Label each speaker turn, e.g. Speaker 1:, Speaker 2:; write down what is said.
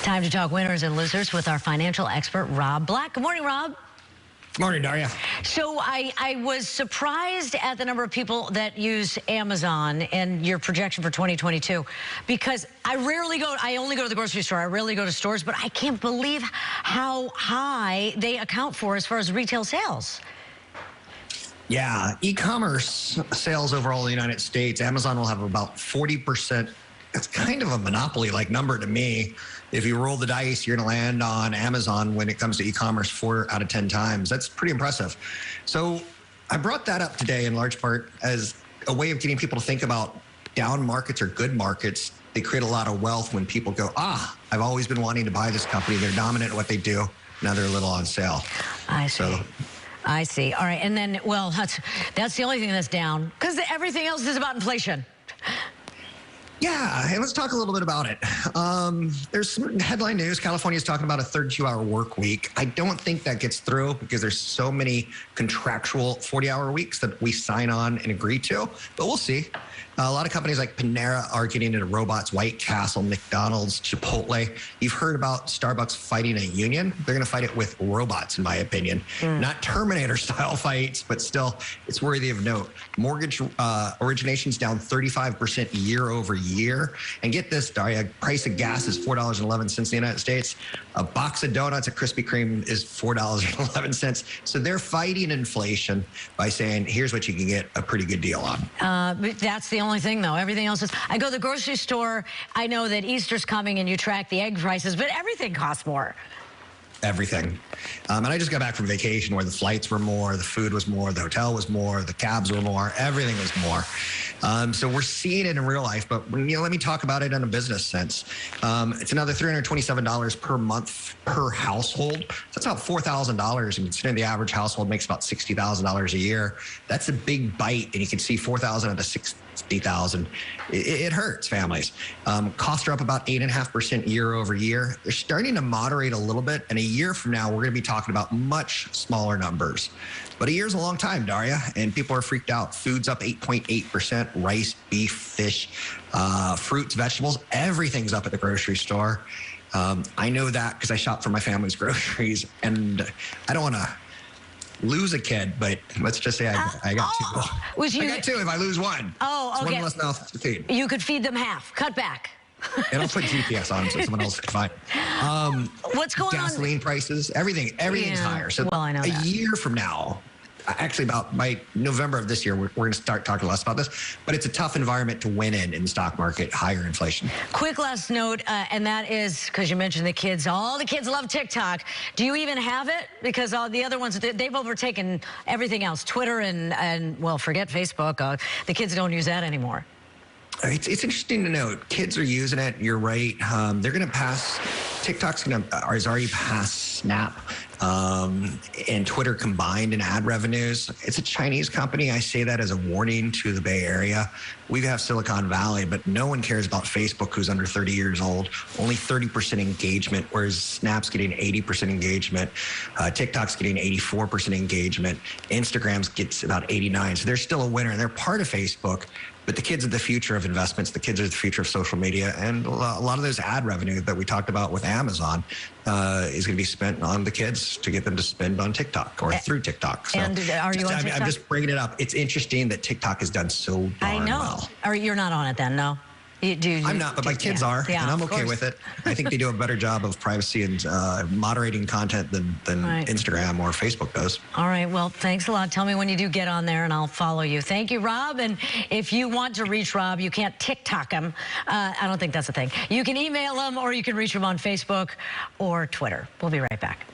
Speaker 1: Time to talk winners and losers with our financial expert, Rob Black. Good morning, Rob.
Speaker 2: Good morning, Daria.
Speaker 1: So I was surprised at the number of people that use Amazon and your projection for 2022, because I only go to the grocery store. I rarely go to stores, but I can't believe how high they account for as far as retail sales.
Speaker 2: Yeah, e-commerce sales overall in the United States, Amazon will have about 40%. It's kind of a monopoly-like number to me. If you roll the dice, you're going to land on Amazon when it comes to e-commerce 4 out of 10 times. That's pretty impressive. So I brought that up today in large part as a way of getting people to think about down markets or good markets. They create a lot of wealth when people go, I've always been wanting to buy this company. They're dominant at what they do. Now they're a little on sale.
Speaker 1: I see. I see. All right. And then, well, that's the only thing that's down, because everything else is about inflation.
Speaker 2: Yeah, and let's talk a little bit about it. There's some headline news. California is talking about a 32-hour work week. I don't think that gets through because there's so many contractual 40-hour weeks that we sign on and agree to, but we'll see. A lot of companies like Panera are getting into robots, White Castle, McDonald's, Chipotle. You've heard about Starbucks fighting a union. They're going to fight it with robots, in my opinion. Not Terminator-style fights, but still, it's worthy of note. Mortgage originations down 35% year over year. And get this, Daria, price of gas is $4.11 in the United States. A box of donuts at Krispy Kreme is $4.11. So they're fighting inflation by saying, here's what you can get a pretty good deal on.
Speaker 1: That's the only thing, though. Everything else is... I go to the grocery store. I know that Easter's coming and you track the egg prices, but everything costs more.
Speaker 2: Everything. And I just got back from vacation where the flights were more, the food was more, the hotel was more, the cabs were more, everything was more. So we're seeing it in real life, but let me talk about it in a business sense. It's another $327 per month per household. That's about $4,000. And considering the average household makes about $60,000 a year, that's a big bite. And you can see $4,000 out of $60,000. It hurts families. Costs are up about 8.5% year over year. They're starting to moderate a little bit. And a year from now, we're going to be talking about much smaller numbers. But a year's a long time, Daria, and people are freaked out. Food's up 8.8%, rice, beef, fish, fruits, vegetables, everything's up at the grocery store. I know that because I shop for my family's groceries, and I don't want to lose a kid, but let's just say I got two. I got two if I lose one.
Speaker 1: Oh, okay.
Speaker 2: It's one less mouth to feed.
Speaker 1: You could feed them half. Cut back.
Speaker 2: And I'll put GPS on them so someone else can find.
Speaker 1: What's going on?
Speaker 2: Gasoline prices, everything's higher. So
Speaker 1: well, I know
Speaker 2: a year from now, actually by November of this year, we're going to start talking less about this, but it's a tough environment to win in the stock market, higher inflation.
Speaker 1: Quick last note, and that is, because you mentioned the kids, all the kids love TikTok. Do you even have it? Because all the other ones, they've overtaken everything else, Twitter and well, forget Facebook. The kids don't use that anymore.
Speaker 2: It's interesting to note. Kids are using it. You're right. They're going to pass. TikTok's has already passed Snap and Twitter combined in ad revenues. It's a Chinese company. I say that as a warning to the Bay Area. We have Silicon Valley, but no one cares about Facebook, who's under 30 years old. Only 30% engagement, whereas Snap's getting 80% engagement. TikTok's getting 84% engagement. Instagram's gets about 89%. So they're still a winner, and they're part of Facebook. But the kids are the future of investments. The kids are the future of social media. And a lot of those ad revenue that we talked about with Amazon is going to be spent on the kids to get them to spend on TikTok or through TikTok. So
Speaker 1: and are you on TikTok?
Speaker 2: I'm just bringing it up. It's interesting that TikTok has done so darn well.
Speaker 1: Or you're not on it then, no?
Speaker 2: I'm not, but my kids are, and I'm okay with it. I think they do a better job of privacy and moderating content than Instagram or Facebook does.
Speaker 1: All right, well, thanks a lot. Tell me when you do get on there, and I'll follow you. Thank you, Rob. And if you want to reach Rob, you can't TikTok him. I don't think that's a thing. You can email him, or you can reach him on Facebook or Twitter. We'll be right back.